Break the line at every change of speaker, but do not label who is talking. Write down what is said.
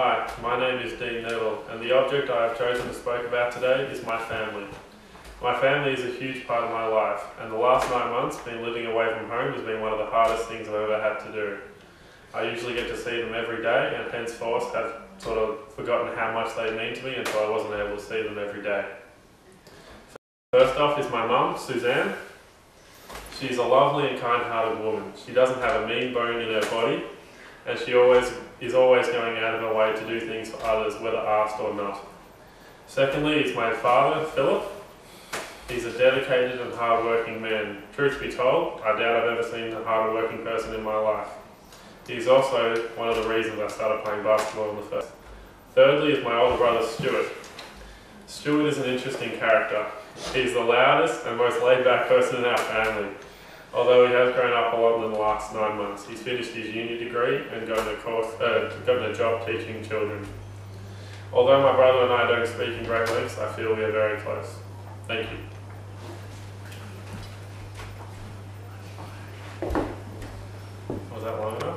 Hi, my name is Dean Neville, and the object I have chosen to speak about today is my family. My family is a huge part of my life, and the last 9 months being living away from home has been one of the hardest things I've ever had to do. I usually get to see them every day, and henceforth have sort of forgotten how much they mean to me until I wasn't able to see them every day. First off is my mum, Suzanne. She's a lovely and kind-hearted woman. She doesn't have a mean bone in her body, and she is always going out of her way to do things for others, whether asked or not. Secondly is my father, Philip. He's a dedicated and hard-working man. Truth be told, I doubt I've ever seen a harder working person in my life. He's also one of the reasons I started playing basketball in the first. Thirdly is my older brother, Stuart. Stuart is an interesting character. He's the loudest and most laid-back person in our family. Although he has grown up a lot in the last 9 months, he's finished his uni degree and gotten a job teaching children. Although my brother and I don't speak in great lengths, I feel we are very close. Thank you. Was that long enough?